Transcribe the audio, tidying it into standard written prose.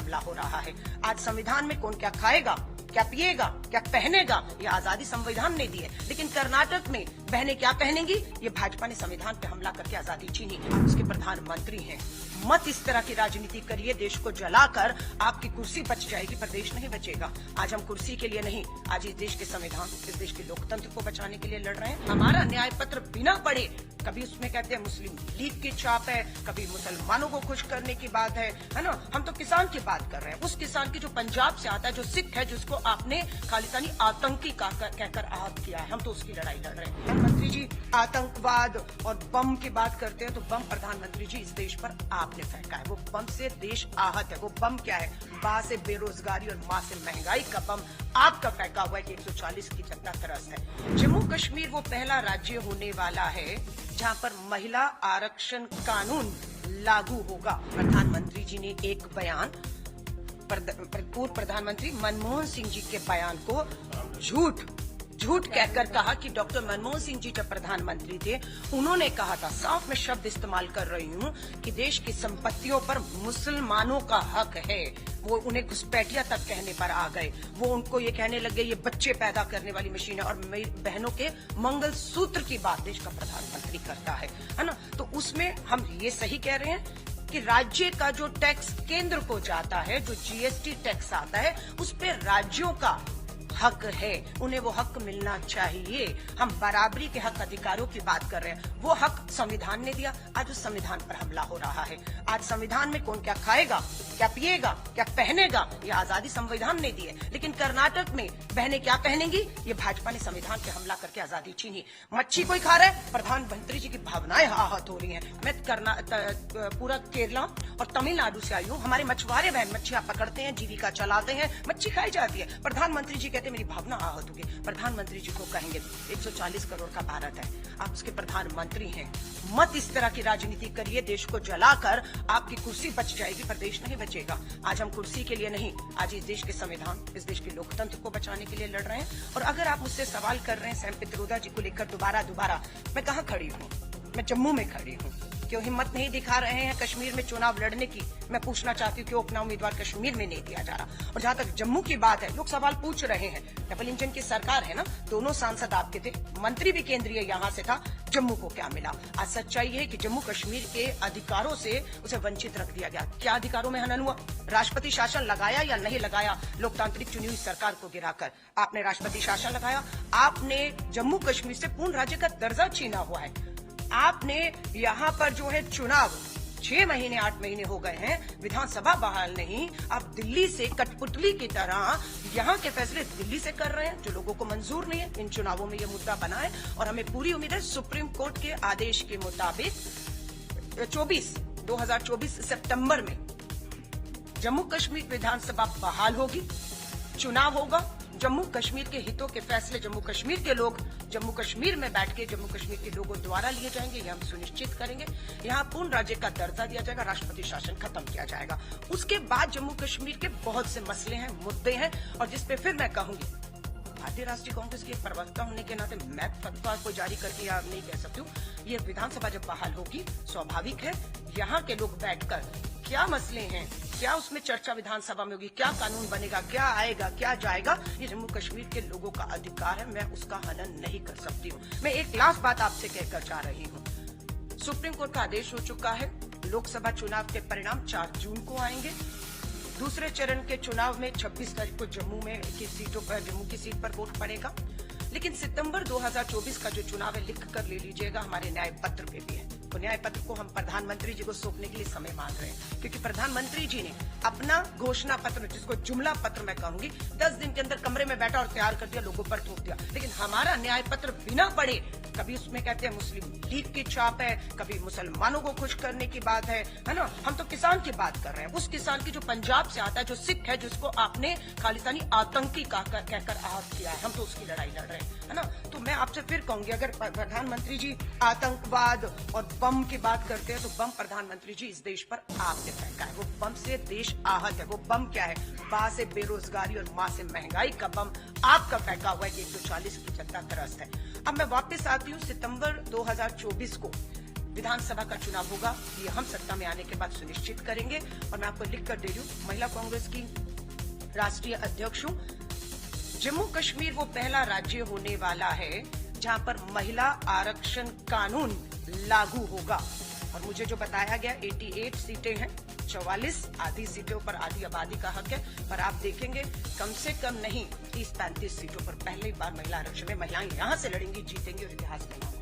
हमला हो रहा है। आज संविधान में कौन क्या खाएगा, क्या पिएगा, क्या पहनेगा, ये आजादी संविधान ने दी है, लेकिन कर्नाटक में बहनें क्या पहनेंगी, ये भाजपा ने संविधान पे हमला करके आजादी छीनी। आप उसके प्रधानमंत्री हैं। मत इस तरह की राजनीति करिए, देश को जलाकर आपकी कुर्सी बच जाएगी पर देश नहीं बचेगा। आज हम कुर्सी के लिए नहीं, आज इस देश के संविधान, इस देश के लोकतंत्र को बचाने के लिए लड़ रहे हैं। हमारा न्याय पत्र बिना पढ़े, कभी उसमें कहते हैं मुस्लिम लीग की छाप है, कभी मुसलमानों को खुश करने की बात है ना। हम तो किसान की बात कर रहे हैं, उस किसान की जो पंजाब से आता है, जो सिख है, जिसको आपने खालिस्तानी आतंकी कहकर आहत किया है, हम तो उसकी लड़ाई लड़ रहे हैं। प्रधानमंत्री जी आतंकवाद और बम की बात करते हैं, तो बम प्रधानमंत्री जी इस देश पर आपने फेंका है। वो बम से देश आहत है। वो बम क्या है? बा से बेरोजगारी और माँ से महंगाई का बम आपका फेंका हुआ है कि 140 की जनता त्रस्त है। जम्मू कश्मीर वो पहला राज्य होने वाला है जहां पर महिला आरक्षण कानून लागू होगा। प्रधानमंत्री जी ने एक बयान, पूर्व प्रधानमंत्री मनमोहन सिंह जी के बयान को झूठ कहकर कहा कि डॉक्टर मनमोहन सिंह जी जब प्रधानमंत्री थे, उन्होंने कहा था, साफ में शब्द इस्तेमाल कर रही हूं, कि देश की संपत्तियों पर मुसलमानों का हक है। वो उन्हें घुसपैठिया तक कहने पर आ गए। वो उनको ये कहने लगे ये बच्चे पैदा करने वाली मशीन है, और मेरी बहनों के मंगलसूत्र की बात देश का प्रधानमंत्री करता है ना। तो उसमें हम ये सही कह रहे हैं कि राज्य का जो टैक्स केंद्र को जाता है, जो जीएसटी टैक्स आता है, उस पर राज्यों का हक है, उन्हें वो हक मिलना चाहिए। हम बराबरी के हक अधिकारों की बात कर रहे हैं, वो हक संविधान ने दिया। आज उस संविधान पर हमला हो रहा है। आज संविधान में कौन क्या खाएगा, क्या पिएगा, क्या पहनेगा, ये आजादी संविधान ने दी है, लेकिन कर्नाटक में बहनें क्या पहनेंगी, ये भाजपा ने संविधान पे हमला करके आजादी छीनी। मच्छी कोई खा रहा है, प्रधानमंत्री जी की भावनाएं आहत हो रही हैं। मैं पूरा केरला और तमिलनाडु से आई हूँ। हमारे मछुआरे बहन मच्छियां पकड़ते हैं, जीविका चलाते हैं, मच्छी खाई जाती है। प्रधानमंत्री जी कहते मेरी भावना आहत होगी। प्रधानमंत्री जी को कहेंगे 140 करोड़ का भारत है, आप उसके प्रधानमंत्री हैं। मत इस तरह की राजनीति करिए, देश को जलाकर आपकी कुर्सी बच जाएगी पर देश नहीं बचेगा। आज हम कुर्सी के लिए नहीं, आज इस देश के संविधान, इस देश के लोकतंत्र को बचाने के लिए लड़ रहे हैं। और अगर आप मुझसे सवाल कर रहे हैं सैम पित्रोदा जी को लेकर दोबारा, मैं कहाँ खड़ी हूँ? मैं जम्मू में खड़ी हूँ। क्यों हिम्मत नहीं दिखा रहे हैं कश्मीर में चुनाव लड़ने की? मैं पूछना चाहती हूँ क्यों अपना उम्मीदवार कश्मीर में नहीं दिया जा रहा? और जहाँ तक जम्मू की बात है, लोग सवाल पूछ रहे हैं, डबल इंजन की सरकार है ना, दोनों सांसद आपके थे, मंत्री भी केंद्रीय यहाँ से था, जम्मू को क्या मिला? आज सच्चाई है कि जम्मू कश्मीर के अधिकारों से उसे वंचित रख दिया गया। क्या अधिकारों में हनन हुआ? राष्ट्रपति शासन लगाया या नहीं लगाया? लोकतांत्रिक चुनी हुई सरकार को गिराकर आपने राष्ट्रपति शासन लगाया। आपने जम्मू कश्मीर से पूर्ण राज्य का दर्जा छीना हुआ है। आपने यहाँ पर जो है चुनाव 6 महीने 8 महीने हो गए हैं, विधानसभा बहाल नहीं, आप दिल्ली से कठपुतली की तरह यहाँ के फैसले दिल्ली से कर रहे हैं जो लोगों को मंजूर नहीं है। इन चुनावों में ये मुद्दा बना है और हमें पूरी उम्मीद है सुप्रीम कोर्ट के आदेश के मुताबिक 2024 सितंबर में जम्मू कश्मीर विधानसभा बहाल होगी, चुनाव होगा। जम्मू कश्मीर के हितों के फैसले जम्मू कश्मीर के लोग जम्मू कश्मीर में बैठ के जम्मू कश्मीर के लोगों द्वारा लिए जाएंगे, ये हम सुनिश्चित करेंगे। यहाँ पूर्ण राज्य का दर्जा दिया जाएगा, राष्ट्रपति शासन खत्म किया जाएगा। उसके बाद जम्मू कश्मीर के बहुत से मसले हैं, मुद्दे हैं, और जिसपे फिर मैं कहूंगी, भारतीय राष्ट्रीय कांग्रेस की प्रवक्ता होने के नाते मैं फतवा को जारी करके या नहीं कह सकती हूँ। ये विधानसभा जब बहाल होगी, स्वाभाविक है यहाँ के लोग बैठकर क्या मसले हैं, क्या उसमें चर्चा विधानसभा में होगी, क्या कानून बनेगा, क्या आएगा, क्या जाएगा, ये जम्मू कश्मीर के लोगों का अधिकार है। मैं उसका हनन नहीं कर सकती हूँ। मैं एक लास्ट बात आपसे कहकर जा रही हूँ। सुप्रीम कोर्ट का आदेश हो चुका है, लोकसभा चुनाव के परिणाम 4 जून को आएंगे। दूसरे चरण के चुनाव में 26 तारीख को जम्मू की सीट पर वोट पड़ेगा। लेकिन सितंबर 2024 का जो चुनाव है, लिख कर ले लीजिएगा, हमारे न्याय पत्र पे भी है। तो न्याय पत्र को हम प्रधानमंत्री जी को सौंपने के लिए समय मांग रहे हैं, क्योंकि प्रधानमंत्री जी ने अपना घोषणा पत्र, जिसको जुमला पत्र मैं कहूंगी, 10 दिन के अंदर कमरे में बैठा और तैयार कर दिया, लोगों पर थोप दिया। लेकिन हमारा न्याय पत्र बिना पढ़े, कभी उसमें कहते हैं मुस्लिम लीग की छाप है, कभी मुसलमानों को खुश करने की बात है ना। हम तो किसान की बात कर रहे हैं, उस किसान की जो पंजाब से आता है, जो सिख है, जिसको आपने खालिस्तानी आतंकी कहकर आहत किया है, हम तो उसकी लड़ाई लड़ रहे हैं, है ना। तो मैं आपसे फिर कहूंगी, अगर प्रधानमंत्री जी आतंकवाद और बम की बात करते हैं, तो बम प्रधानमंत्री जी इस देश पर आपने फेंका है। वो बम से देश आहत है। वो बम क्या है? बा से बेरोजगारी और माँ से महंगाई का बम आपका फेंका हुआ है कि 140 की जनता त्रस्त है। अब मैं वापस आती हूँ सितंबर 2024 को विधानसभा का चुनाव होगा, ये हम सत्ता में आने के बाद सुनिश्चित करेंगे। और मैं आपको लिख कर दे रही हूँ, महिला कांग्रेस की राष्ट्रीय अध्यक्ष हूँ। जम्मू कश्मीर वो पहला राज्य होने वाला है जहां पर महिला आरक्षण कानून लागू होगा। और मुझे जो बताया गया 88 सीटें हैं, 44 आधी सीटों पर आधी आबादी का हक है, पर आप देखेंगे कम से कम नहीं 30-35 सीटों पर पहली बार महिला आरक्षण में महिलाएं यहां से लड़ेंगी, जीतेंगी और इतिहास में